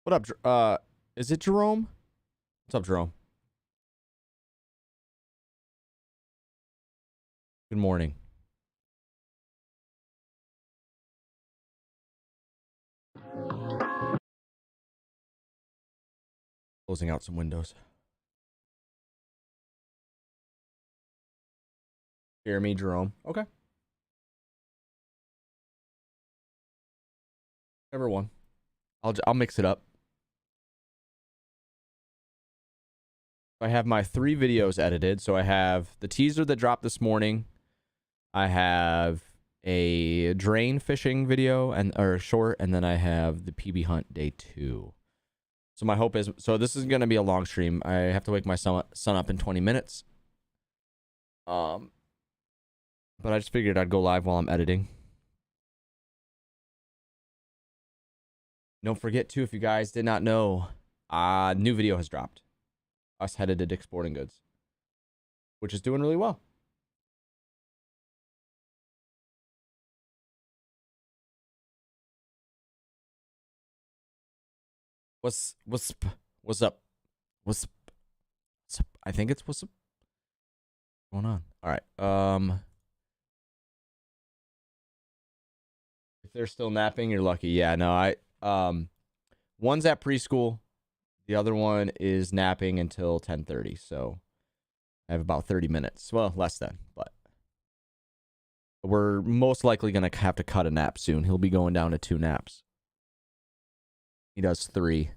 What up, is it Jerome? What's up, Jerome? Good morning. Closing out some windows. Jeremy, Jerome. Okay. Whichever one. I'll mix it up. I have my 3 videos edited. So I have the teaser that dropped this morning. I have a drain fishing video or short, and then I have the PB hunt day 2. So my hope is, so this is going to be a long stream. I have to wake my son up in 20 minutes. But I just figured I'd go live while I'm editing. Don't forget to, if you guys did not know, new video has dropped. Us headed to Dick's Sporting Goods, which is doing really well. What's up? What's up? I think it's what's up. What's going on? All right. If they're still napping, you're lucky. Yeah, no, one's at preschool. The other one is napping until 10:30. So I have about 30 minutes. Well, less than, but we're most likely going to have to cut a nap soon. He'll be going down to 2 naps. He does 3.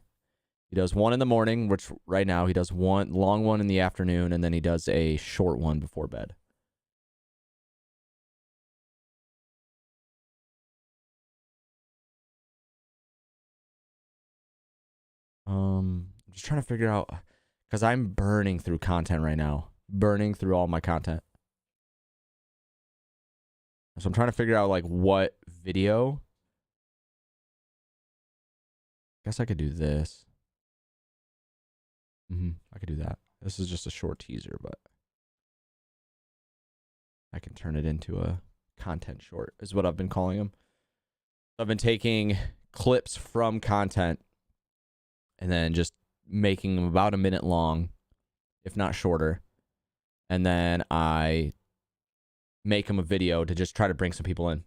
He does 1 in the morning, which right now he does 1 long one in the afternoon, and then he does a short one before bed. I'm just trying to figure out, because I'm burning through content right now. Burning through all my content. So I'm trying to figure out like what video. Guess I could do this. I could do that. This is just a short teaser, but I can turn it into a content short, is what I've been calling them. I've been taking clips from content and then just making them about a minute long, if not shorter. And then I make them a video to just try to bring some people in.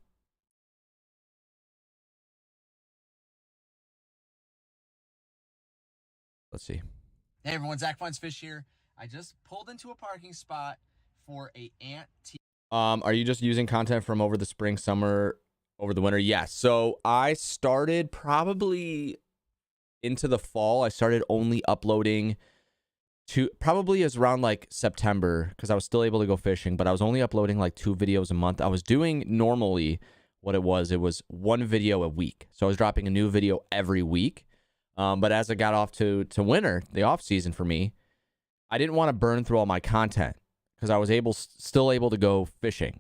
Let's see. Hey everyone, Zach Finds Fish here. I just pulled into a parking spot for a ant. Are you just using content from over the spring, summer, over the winter? Yes. So I started probably into the fall. I started only uploading to probably as around like September, because I was still able to go fishing, but I was only uploading like 2 videos a month. I was doing normally what it was 1 video a week. So I was dropping a new video every week. But as I got off to winter, the off season for me, I didn't want to burn through all my content because I was still able to go fishing.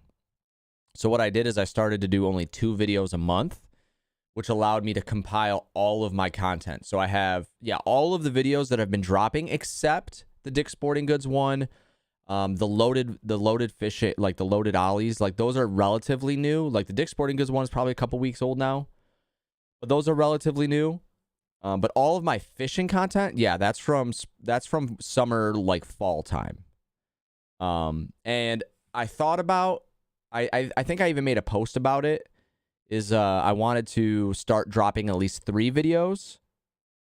So what I did is I started to do only 2 videos a month, which allowed me to compile all of my content. So I have, all of the videos that have been dropping except the Dick's Sporting Goods one, the loaded fish, like the loaded ollies, like those are relatively new. Like the Dick's Sporting Goods one is probably a couple weeks old now, but those are relatively new. But all of my fishing content, that's from summer, like fall time. And I thought about, I think I even made a post about it, is I wanted to start dropping at least 3 videos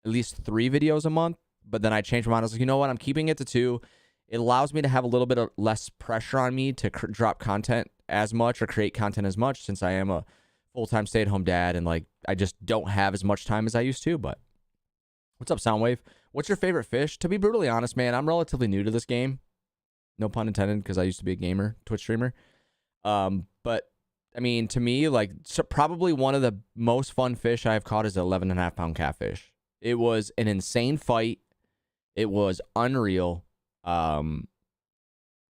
a month. But then I changed my mind. I was like, you know what? I'm keeping it to 2. It allows me to have a little bit of less pressure on me to drop content as much or create content as much, since I am a full-time stay-at-home dad and like I just don't have as much time as I used to. But what's up, Soundwave? What's your favorite fish? To be brutally honest, man, I'm relatively new to this game. No pun intended, because I used to be a gamer, Twitch streamer. But I mean, to me, like, so probably one of the most fun fish I've caught is an 11.5 pound catfish. It was an insane fight. It was unreal. But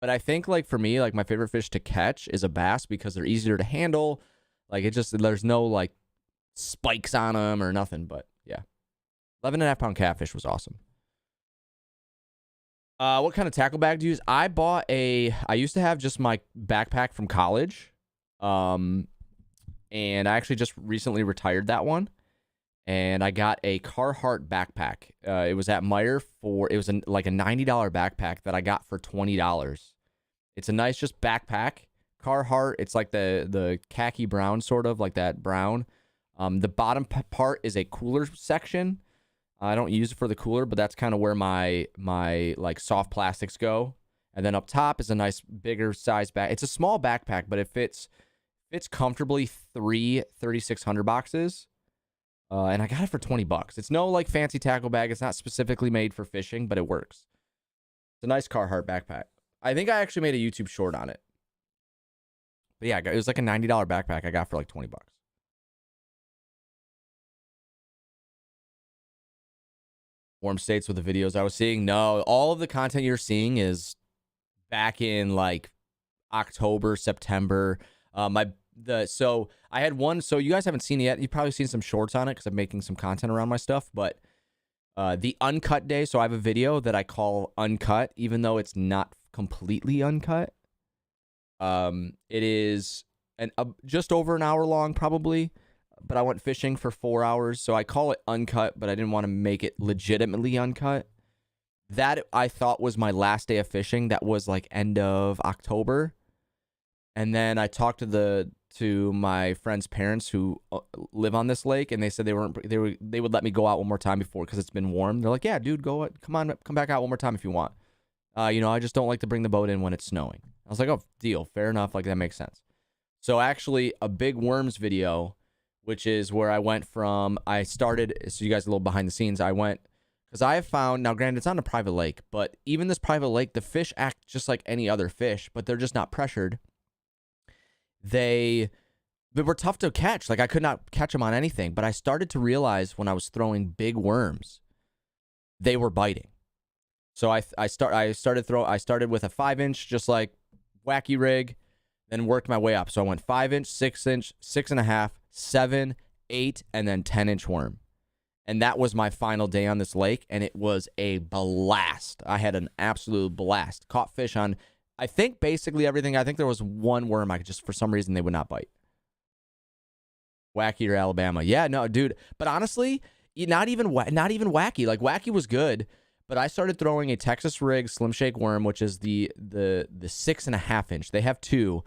I think, like, for me, like, my favorite fish to catch is a bass, because they're easier to handle. Like, there's no, like, spikes on them or nothing. But, yeah. 11.5 pound catfish was awesome. What kind of tackle bag do you use? I used to have just my backpack from college. And I actually just recently retired that one. and I got a Carhartt backpack. It was at Meijer it was like a $90 backpack that I got for $20. It's a nice just backpack. Carhartt, it's like the khaki brown, sort of like that brown. The bottom part is a cooler section. I don't use it for the cooler, but that's kind of where my like soft plastics go. And then up top is a nice bigger size bag. It's a small backpack, but it fits comfortably 3,600 boxes. And I got it for $20. It's no like fancy tackle bag. It's not specifically made for fishing, but it works. It's a nice Carhartt backpack. I think I actually made a YouTube short on it. But yeah, it was like a $90 backpack I got for like $20. Warm states with the videos I was seeing. No, all of the content you're seeing is back in like October, September. So I had one. So you guys haven't seen it yet. You've probably seen some shorts on it because I'm making some content around my stuff. But the uncut day. So I have a video that I call uncut, even though it's not completely uncut. It is just over an hour long, probably. But I went fishing for 4 hours, so I call it uncut, but I didn't want to make it legitimately uncut. That I thought was my last day of fishing. That was like end of October. And then I talked to my friend's parents who live on this lake, and they said they would let me go out one more time before because it's been warm. They're like, yeah, dude, come back out one more time if you want. I just don't like to bring the boat in when it's snowing. I was like, oh, deal, fair enough, like that makes sense. So actually, a big worms video, which is where I went from, so you guys a little behind the scenes, because I have found, now granted, it's on a private lake, but even this private lake, the fish act just like any other fish, but they're just not pressured. They were tough to catch. Like I could not catch them on anything, but I started to realize when I was throwing big worms, they were biting. So I started with a 5-inch, just like wacky rig, then worked my way up. So I went 5-inch, 6-inch, 6.5, 7, 8, and then 10-inch worm. And that was my final day on this lake, and it was a blast. I had an absolute blast. Caught fish on, I think, basically everything. I think there was one worm for some reason, they would not bite. Wacky or Alabama. Yeah, no, dude. But honestly, not even wacky. Like, wacky was good, but I started throwing a Texas rig Slim Shake worm, which is the 6.5-inch. They have two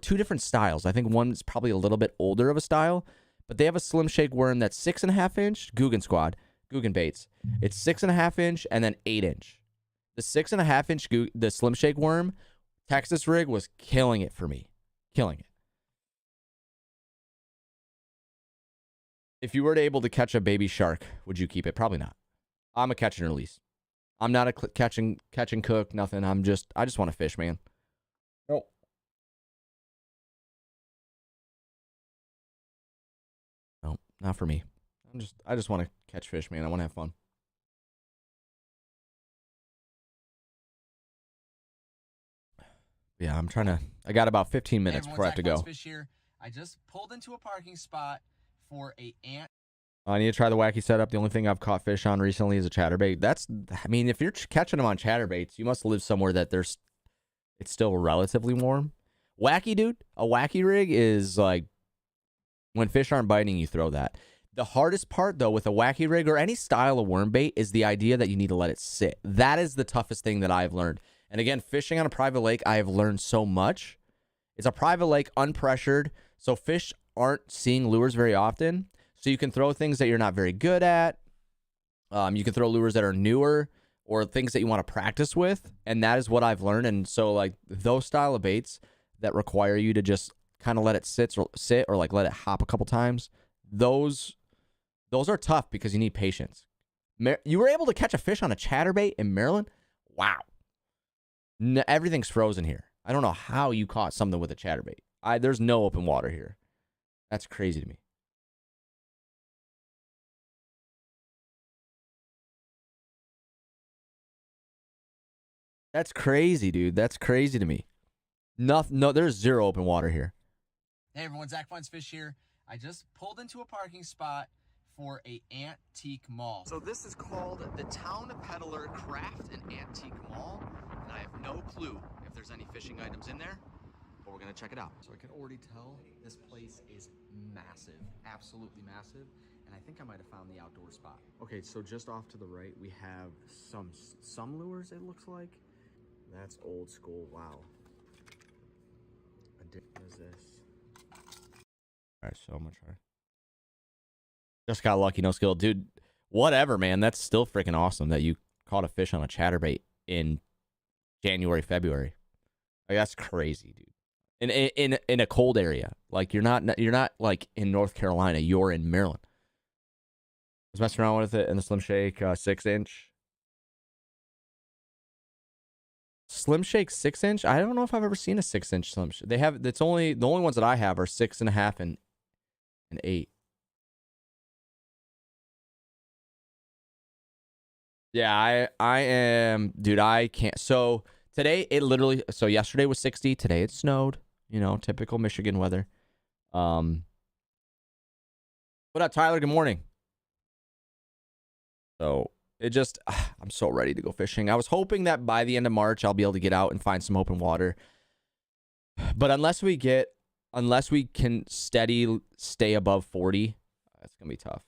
different styles. I think one's probably a little bit older of a style, but they have a Slim Shake worm that's 6.5-inch, Guggen Baits. It's 6.5-inch and then 8-inch. The 6.5-inch, the Slim Shake worm, Texas rig was killing it for me. Killing it. If you were able to catch a baby shark, would you keep it? Probably not. I'm a catch and release. I'm not a catch and cook, nothing. I just want to fish, man. Nope. No, not for me. I just want to catch fish, man. I want to have fun. Yeah, I got about 15 minutes before I have to go. Fish here. I just pulled into a parking spot for a ant. I need to try the wacky setup. The only thing I've caught fish on recently is a chatterbait. If you're catching them on chatterbaits, you must live somewhere that it's still relatively warm. Wacky, dude, a wacky rig is like when fish aren't biting, you throw that. The hardest part, though, with a wacky rig or any style of worm bait is the idea that you need to let it sit. That is the toughest thing that I've learned. And again, fishing on a private lake, I have learned so much. It's a private lake, unpressured, so fish aren't seeing lures very often. So you can throw things that you're not very good at. You can throw lures that are newer or things that you want to practice with. And that is what I've learned. And so like those style of baits that require you to just kind of let it sit or like let it hop a couple times, those are tough because you need patience. You were able to catch a fish on a chatterbait in Maryland? Wow. Everything's frozen here. I don't know how you caught something with a chatterbait. There's no open water here. That's crazy to me. That's crazy, dude. That's crazy to me. No, there's zero open water here. Hey everyone, Zach Finds Fish here. I just pulled into a parking spot for a antique mall. So this is called the Town Peddler Craft and Antique Mall, and I have no clue if there's any fishing items in there, but we're gonna check it out. So I can already tell this place is massive, absolutely massive. and I think I might have found the outdoor spot. Okay, so just off to the right, we have some lures, it looks like. That's old school. Wow. What is this? All right, so I'm gonna try. Just got lucky, no skill. Dude, whatever, man. That's still freaking awesome that you caught a fish on a chatterbait in January, February. Like, that's crazy, dude. In a cold area. Like, you're not like in North Carolina, you're in Maryland. I was messing around with it in the Slim Shake 6-inch. Slim Shake 6-inch? I don't know if I've ever seen a 6-inch Slim Shake. They have, the only ones that I have are 6.5 and 8. Yeah, I am, dude, I can't. So today so yesterday was 60, today it snowed, you know, typical Michigan weather. What up, Tyler? Good morning. So it just, I'm so ready to go fishing. I was hoping that by the end of March, I'll be able to get out and find some open water. But unless we can stay above 40, that's going to be tough.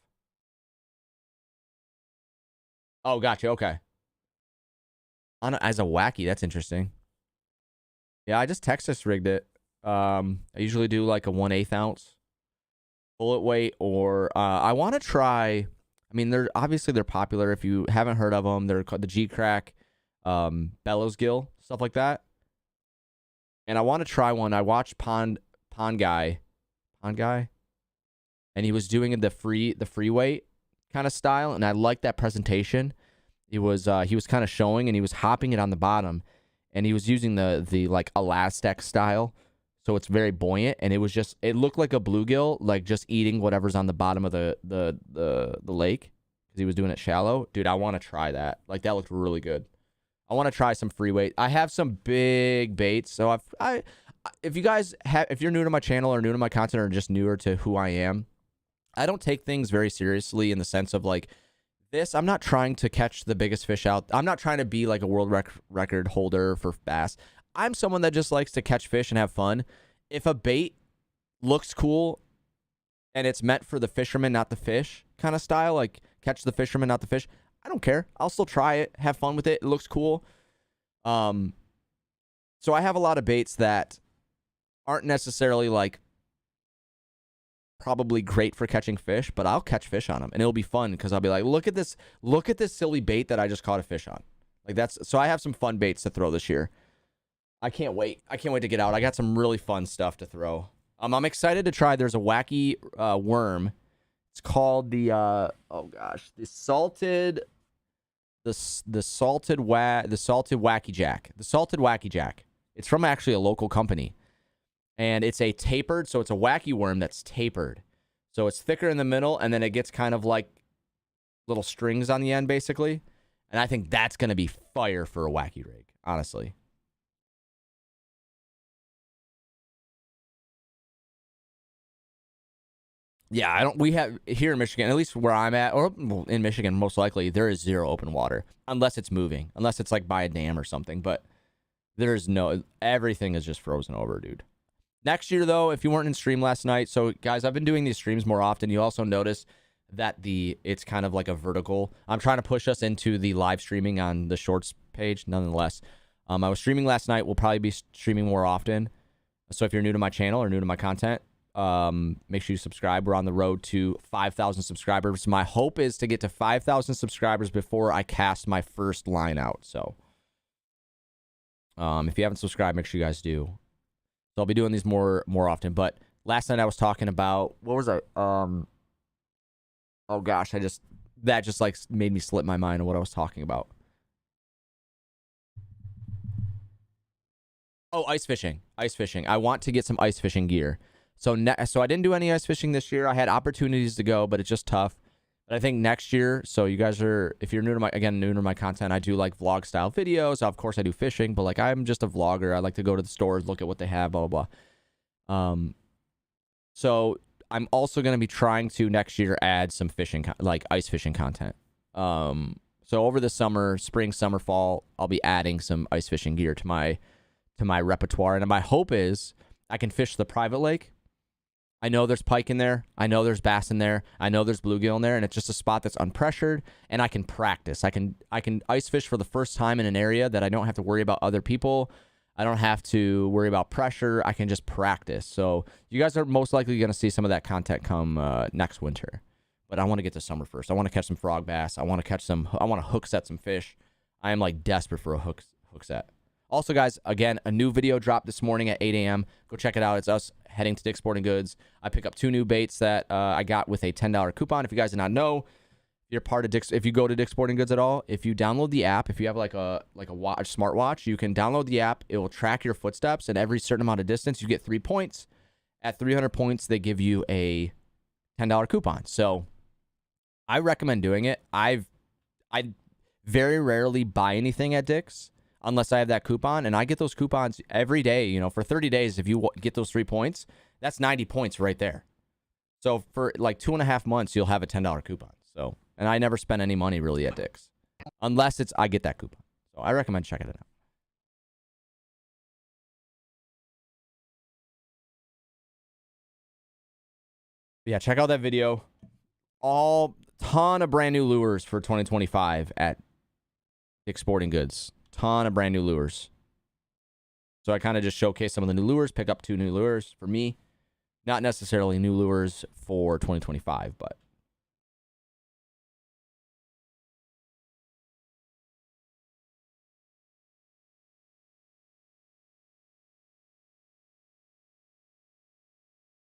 Oh, gotcha. Okay. As a wacky, that's interesting. Yeah, I just Texas rigged it. I usually do like a 1/8 ounce bullet weight, or I want to try. I mean, they're popular. If you haven't heard of them, they're called the G-Crack, Bellows Gill, stuff like that. And I want to try one. I watched Pond Guy, and he was doing the free weight kind of style, and I liked that presentation. He was kind of showing, and he was hopping it on the bottom, and he was using the like Elastec style, so it's very buoyant, and it looked like a bluegill, like just eating whatever's on the bottom of the lake, because he was doing it shallow. Dude, I want to try that. Like, that looked really good. I want to try some free weight. I have some big baits, so if you guys if you're new to my channel or new to my content or just newer to who I am, I don't take things very seriously in the sense of like this. I'm not trying to catch the biggest fish out. I'm not trying to be like a world record holder for bass. I'm someone that just likes to catch fish and have fun. If a bait looks cool and it's meant for the fisherman, not the fish kind of style, like catch the fisherman, not the fish, I don't care. I'll still try it, have fun with it. It looks cool. So I have a lot of baits that aren't necessarily like probably great for catching fish, but I'll catch fish on them, and it'll be fun because I'll be like, look at this silly bait that I just caught a fish on. Like, so I have some fun baits to throw this year. I can't wait to get out. I got some really fun stuff to throw. I'm excited to try. There's a wacky worm. It's called the salted wacky jack. The salted wacky jack. It's from actually a local company. And it's a tapered, so it's a wacky worm that's tapered. So it's thicker in the middle, and then it gets kind of like little strings on the end, basically. And I think that's going to be fire for a wacky rig, honestly. Yeah, we have here in Michigan, at least where I'm at, or in Michigan, most likely, there is zero open water. Unless it's moving. Unless it's like by a dam or something. But everything is just frozen over, dude. Next year, though, if you weren't in stream last night, so guys, I've been doing these streams more often. You also notice that it's kind of like a vertical. I'm trying to push us into the live streaming on the shorts page, nonetheless. I was streaming last night. We'll probably be streaming more often. So if you're new to my channel or new to my content, make sure you subscribe. We're on the road to 5,000 subscribers. My hope is to get to 5,000 subscribers before I cast my first line out. So if you haven't subscribed, make sure you guys do. So I'll be doing these more often. But last night I was talking about, what was I? Oh gosh, that just like made me slip my mind on what I was talking about. Oh, ice fishing. I want to get some ice fishing gear. So I didn't do any ice fishing this year. I had opportunities to go, but it's just tough. But I think next year, so you guys if you're new to my content, I do like vlog style videos. Of course I do fishing, but like I'm just a vlogger. I like to go to the stores, look at what they have, blah, blah, blah. So I'm also going to be trying to next year add some fishing, like ice fishing content. So over the spring, summer, fall, I'll be adding some ice fishing gear to my repertoire. And my hope is I can fish the private lake I know there's pike in there. I know there's bass in there. I know there's bluegill in there, and it's just a spot that's unpressured, and I can practice. I can ice fish for the first time in an area that I don't have to worry about other people. I don't have to worry about pressure. I can just practice. So you guys are most likely going to see some of that content come next winter. But I want to get to summer first. I want to catch some frog bass. I want to hook set some fish. I am like desperate for a hook set. Also, guys, again, a new video dropped this morning at 8 a.m. Go check it out. It's us heading to Dick's Sporting Goods. I pick up 2 new baits that I got with a $10 coupon. If you guys did not know, you're part of Dick's. If you go to Dick's Sporting Goods at all, if you download the app, if you have like a watch, smartwatch, you can download the app. It will track your footsteps, and every certain amount of distance, you get 3 points. At 300 points, they give you a $10 coupon. So I recommend doing it. I very rarely buy anything at Dick's unless I have that coupon, and I get those coupons every day. You know, for 30 days, if you get those 3 points, that's 90 points right there. So for like 2.5 months, you'll have a $10 coupon. So, and I never spend any money really at Dick's unless I get that coupon. So I recommend checking it out. But yeah, check out that video. Ton of brand new lures for 2025 at Dick's Sporting Goods. Ton of brand new lures. So I kind of just showcase some of the new lures, pick up 2 new lures for me. Not necessarily new lures for 2025, but.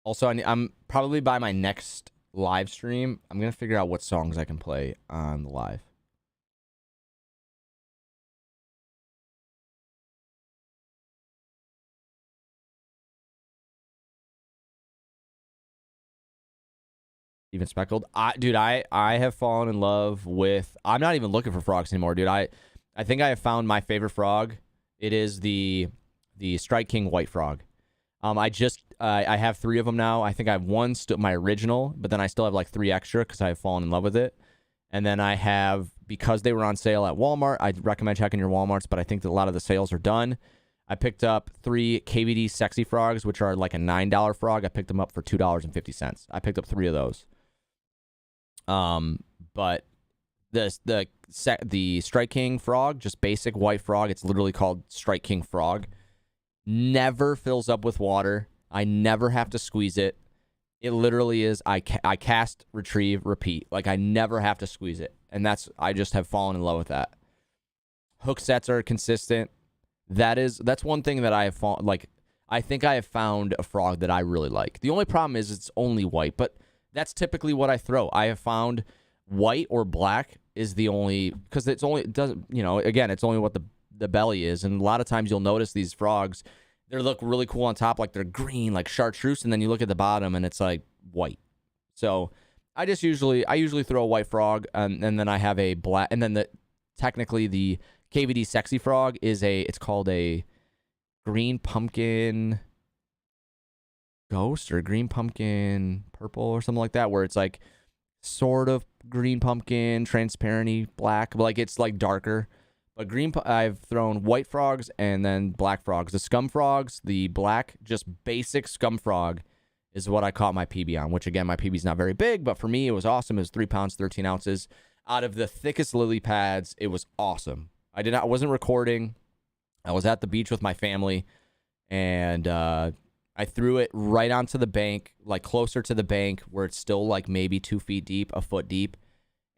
Also, I'm probably by my next live stream, I'm going to figure out what songs I can play on the live. Even speckled. Dude, I have fallen in love with, I'm not even looking for frogs anymore, dude. I think I have found my favorite frog. It is the Strike King white frog. I have 3 of them now. I think I have 1 still, my original, but then I still have like 3 extra because I have fallen in love with it. And then I have, because they were on sale at Walmart, I recommend checking your Walmarts, but I think that a lot of the sales are done. I picked up 3 KVD sexy frogs, which are like a $9 frog. I picked them up for $2.50. I picked up 3 of those. But the Strike King frog, just basic white frog, it's literally called Strike King frog, never fills up with water. I never have to squeeze it. It literally is, I cast, retrieve, repeat. Like, I never have to squeeze it. And I just have fallen in love with that. Hook sets are consistent. That's one thing that I have I think I have found a frog that I really like. The only problem is it's only white, but that's typically what I throw. I have found white or black is the only, because it doesn't, you know, again, it's only what the belly is. And a lot of times you'll notice these frogs, they look really cool on top, like they're green, like chartreuse, and then you look at the bottom and it's like white. So I usually throw a white frog, and then I have a black, and then technically the KVD sexy frog it's called a green pumpkin ghost or green pumpkin purple or something like that, where it's like sort of green pumpkin, transparent black, but like it's like darker. But I've thrown white frogs and then black frogs. The scum frogs, the black, just basic scum frog is what I caught my PB on, which again, my PB is not very big, but for me, it was awesome. It was 3 pounds, 13 ounces. Out of the thickest lily pads, it was awesome. I wasn't recording. I was at the beach with my family, and I threw it right onto the bank, like closer to the bank where it's still like maybe 2 feet deep, a foot deep.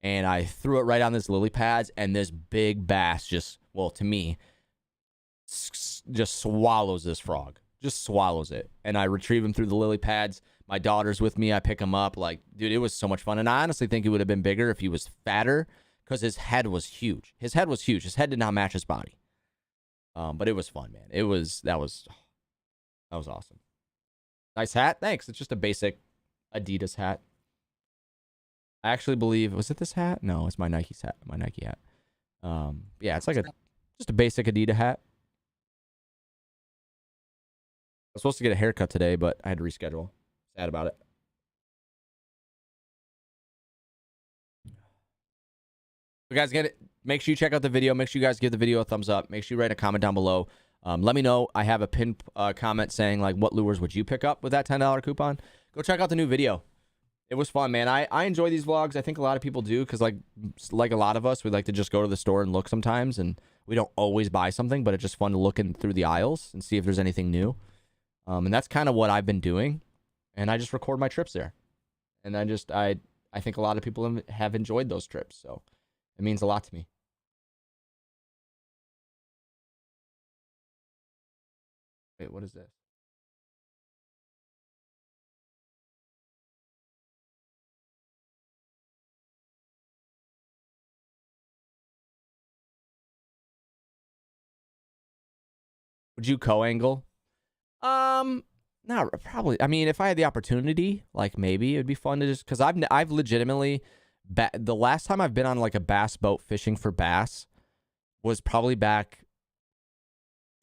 And I threw it right on this lily pads, and this big bass to me, just swallows this frog. Just swallows it. And I retrieve him through the lily pads. My daughter's with me. I pick him up. Like, dude, it was so much fun. And I honestly think it would have been bigger if he was fatter, because his head was huge. His head did not match his body. But it was fun, man. That was awesome. Nice hat. Thanks. It's just a basic Adidas hat. I actually believe, was it this hat? No, it's my Nike hat. Yeah, it's like just a basic Adidas hat. I was supposed to get a haircut today, but I had to reschedule. Sad about it. So guys, make sure you check out the video. Make sure you guys give the video a thumbs up. Make sure you write a comment down below. Let me know. I have a pinned comment saying, like, what lures would you pick up with that $10 coupon? go check out the new video. It was fun, man. I enjoy these vlogs. I think a lot of people do because, like a lot of us, we like to just go to the store and look sometimes, and we don't always buy something, but it's just fun to look in through the aisles and see if there's anything new. And that's kind of what I've been doing, and I just record my trips there, and I think a lot of people have enjoyed those trips, so it means a lot to me. Wait, what is this? Would you co-angle? Not probably. I mean, if I had the opportunity, like maybe it'd be fun to just because I've legitimately the last time I've been on like a bass boat fishing for bass was probably back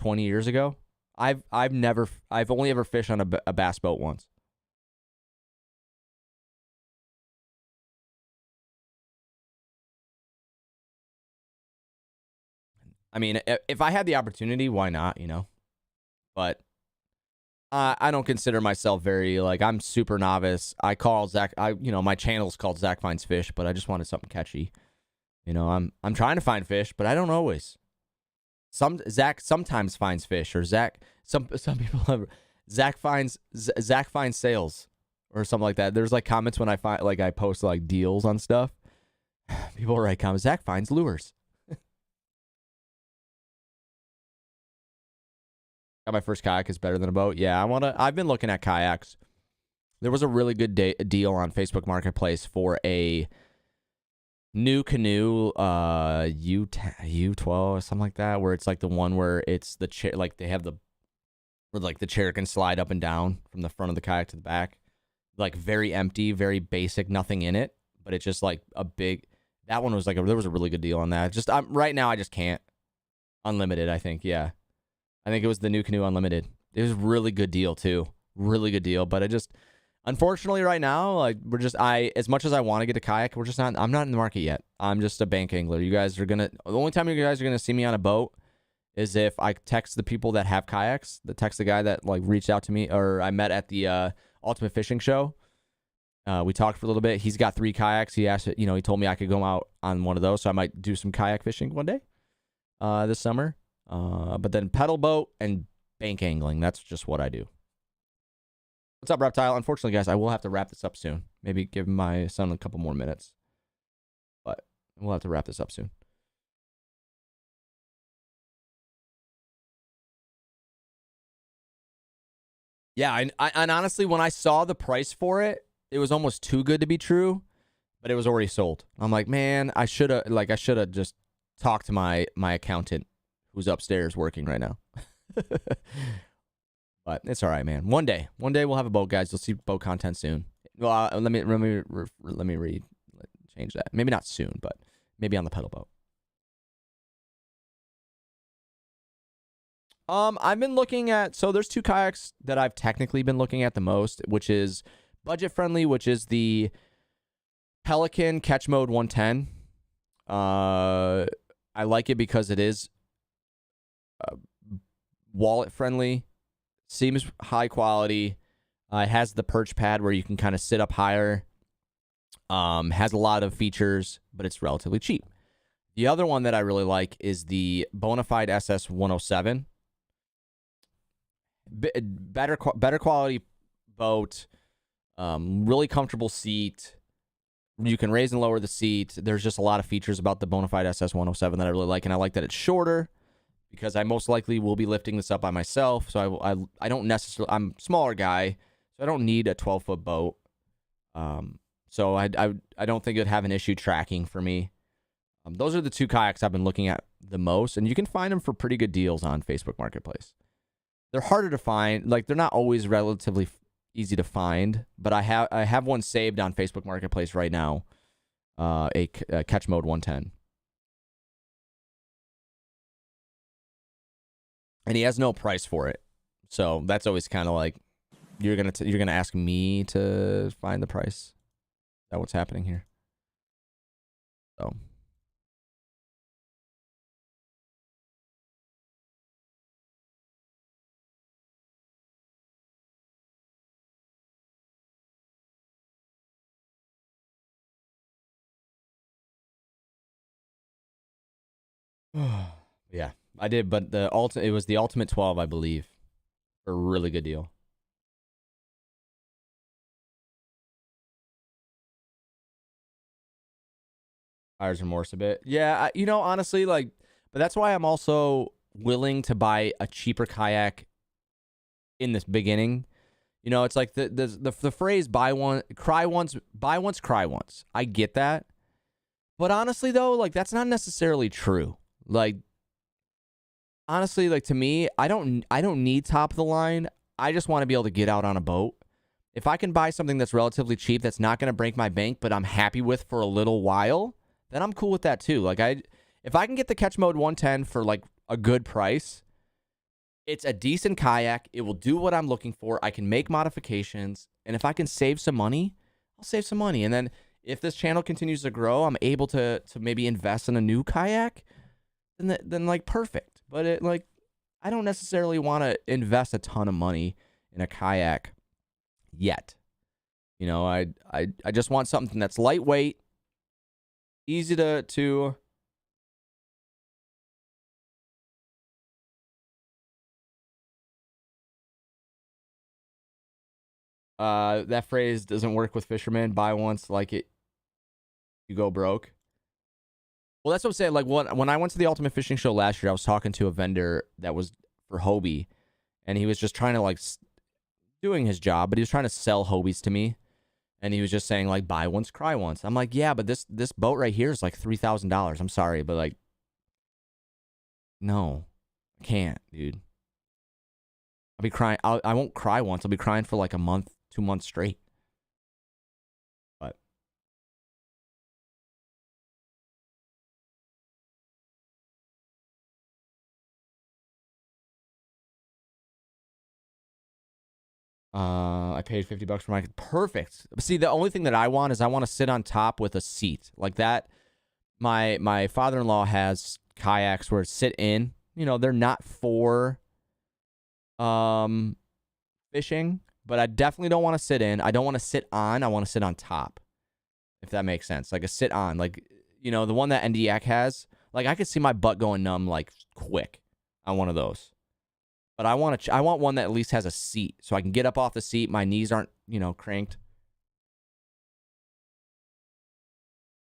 20 years ago. I've only ever fished on a bass boat once. I mean, if I had the opportunity, why not? You know, but I don't consider myself very like I'm super novice. I call Zach. My channel's called Zach Finds Fish, but I just wanted something catchy. You know, I'm trying to find fish, but I don't always. Zach sometimes finds fish, or some people have Zach finds sales or something like that. There's like comments when I post like deals on stuff. People write comments. Zach finds lures. Got my first kayak is better than a boat. Yeah, I've been looking at kayaks. There was a really good deal on Facebook Marketplace for a new canoe, U12 or something like that, where it's like the one where it's the chair, like they have where like the chair can slide up and down from the front of the kayak to the back, like very empty, very basic, nothing in it, but it's just like a big. That one was there was a really good deal on that. Just right now I just can't. Unlimited, I think, yeah. I think it was the new canoe unlimited. It was a really good deal too. Really good deal. But unfortunately right now, like as much as I want to get a kayak, I'm not in the market yet. I'm just a bank angler. The only time you guys are going to see me on a boat is if I text the people that have kayaks, text the guy that like reached out to me or I met at the Ultimate Fishing Show. We talked for a little bit. He's got 3 kayaks. He asked, he told me I could go out on one of those. So I might do some kayak fishing one day this summer. But then pedal boat and bank angling. That's just what I do. What's up, Reptile? Unfortunately, guys, I will have to wrap this up soon. Maybe give my son a couple more minutes. But we'll have to wrap this up soon. Yeah, and honestly, when I saw the price for it, it was almost too good to be true, but it was already sold. I'm like, man, I should have just talked to my accountant who's upstairs working right now. But it's all right, man. One day we'll have a boat, guys. You'll see boat content soon. Well, let me change that. Maybe not soon, but maybe on the pedal boat. I've been looking at, so there's 2 kayaks that I've technically been looking at the most, which is budget friendly, which is the Pelican Catch Mode 110. I like it because it is wallet friendly, seems high quality. It has the perch pad where you can kind of sit up higher. Has a lot of features, but it's relatively cheap. The other one that I really like is the Bonafide SS 107. Better quality boat, really comfortable seat. You can raise and lower the seat. There's just a lot of features about the Bonafide SS 107 that I really like, and I like that it's shorter because I most likely will be lifting this up by myself. So I don't necessarily, I'm a smaller guy, so I don't need a 12-foot boat. So I don't think it'd have an issue tracking for me. Those are the 2 kayaks I've been looking at the most, and you can find them for pretty good deals on Facebook Marketplace. They're harder to find. Like, they're not always relatively easy to find, but I have one saved on Facebook Marketplace right now, a Catch Mode 110. And he has no price for it. So that's always kind of like, you're gonna ask me to find the price. Is that what's happening here? So Yeah, I did, but it was the Ultimate 12, I believe, for a really good deal. Buyer's remorse a bit. Yeah, you know, honestly, like, but that's why I'm also willing to buy a cheaper kayak in this beginning. You know, it's like the phrase buy once, cry once. I get that. But honestly though, like that's not necessarily true. Like honestly, like to me, I don't need top of the line. I just want to be able to get out on a boat. If I can buy something that's relatively cheap that's not going to break my bank, but I'm happy with for a little while, then I'm cool with that too. Like if I can get the Catch Mode 110 for like a good price, it's a decent kayak. It will do what I'm looking for. I can make modifications, and if I can save some money, I'll save some money. And then if this channel continues to grow, I'm able to maybe invest in a new kayak, then like perfect. But it like I don't necessarily want to invest a ton of money in a kayak yet. You know, I just want something that's lightweight, easy to that phrase doesn't work with fishermen. Buy once, like it, you go broke. Well, that's what I'm saying. Like when I went to the Ultimate Fishing Show last year, I was talking to a vendor that was for Hobie, and he was just trying to like doing his job, but he was trying to sell Hobies to me, and he was just saying like buy once, cry once. I'm like, yeah, but this boat right here is like $3,000. I'm sorry, but like, no, I can't, dude. I'll be crying. I won't cry once. I'll be crying for like a month, 2 months straight. But I paid $50 for my perfect. See, the only thing that I want is I want to sit on top with a seat like that. My father-in-law has kayaks where sit in. You know, they're not for fishing, but I definitely don't want to sit in. I don't want to sit on. I want to sit on top, if that makes sense. Like a sit on, like, you know, the one that NDX has. Like I could see my butt going numb like quick on one of those. But I want one that at least has a seat so I can get up off the seat. My knees aren't, you know, cranked.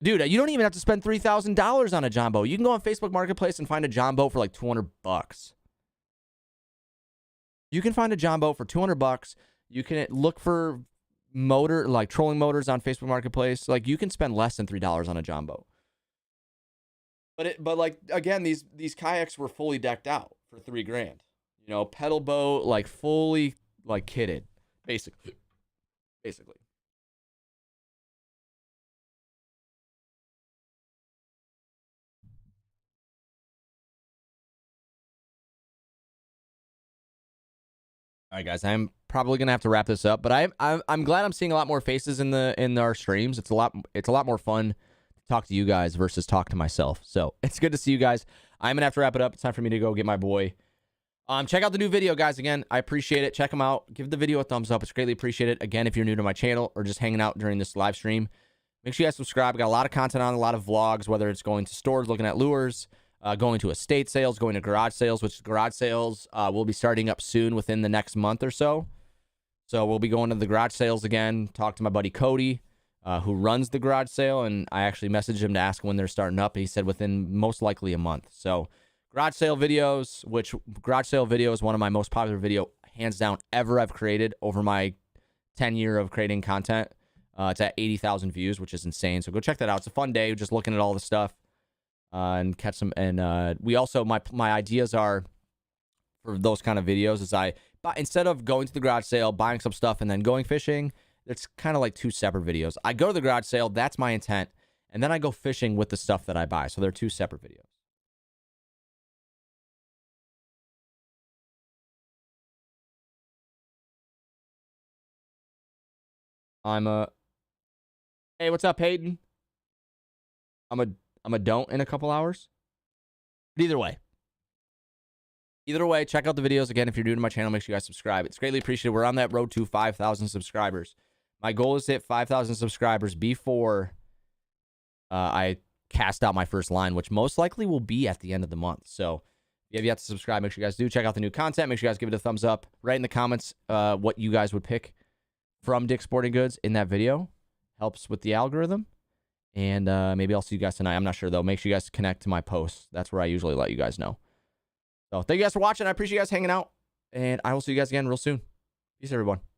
Dude, you don't even have to spend $3,000 on a John boat. You can go on Facebook Marketplace and find a John boat for like $200. You can find a John boat for $200. You can look for like trolling motors on Facebook Marketplace. Like you can spend less than $3 on a John boat. But like again, these kayaks were fully decked out for $3,000. You know, pedal boat, like fully like kitted, basically. All right, guys, I'm probably gonna have to wrap this up, but I'm glad I'm seeing a lot more faces in our streams. It's a lot more fun to talk to you guys versus talk to myself. So it's good to see you guys. I'm gonna have to wrap it up. It's time for me to go get my boy. Check out the new video, guys. Again, I appreciate it. Check them out. Give the video a thumbs up. It's greatly appreciated. Again, if you're new to my channel or just hanging out during this live stream, make sure you guys subscribe. I got a lot of content on, a lot of vlogs, whether it's going to stores, looking at lures, going to estate sales, going to garage sales, which garage sales will be starting up soon within the next month or so. So we'll be going to the garage sales again. Talk to my buddy Cody, who runs the garage sale, and I actually messaged him to ask when they're starting up. He said within most likely a month. So garage sale videos, which garage sale video is one of my most popular video, hands down, ever I've created over my 10 year of creating content. It's at 80,000 views, which is insane. So go check that out. It's a fun day, just looking at all the stuff and catch some. And we also, my ideas are for those kind of videos is instead of going to the garage sale, buying some stuff, and then going fishing, it's kind of like two separate videos. I go to the garage sale, that's my intent, and then I go fishing with the stuff that I buy. So they're two separate videos. Hey, what's up, Hayden? I'm a don't in a couple hours. But either way, check out the videos. Again, if you're new to my channel, make sure you guys subscribe. It's greatly appreciated. We're on that road to 5,000 subscribers. My goal is to hit 5,000 subscribers before I cast out my first line, which most likely will be at the end of the month. So if you have yet to subscribe, make sure you guys do check out the new content. Make sure you guys give it a thumbs up. Write in the comments what you guys would pick from Dick's Sporting Goods in that video. Helps with the algorithm. And maybe I'll see you guys tonight. I'm not sure, though. Make sure you guys connect to my posts. That's where I usually let you guys know. So thank you guys for watching. I appreciate you guys hanging out. And I will see you guys again real soon. Peace, everyone.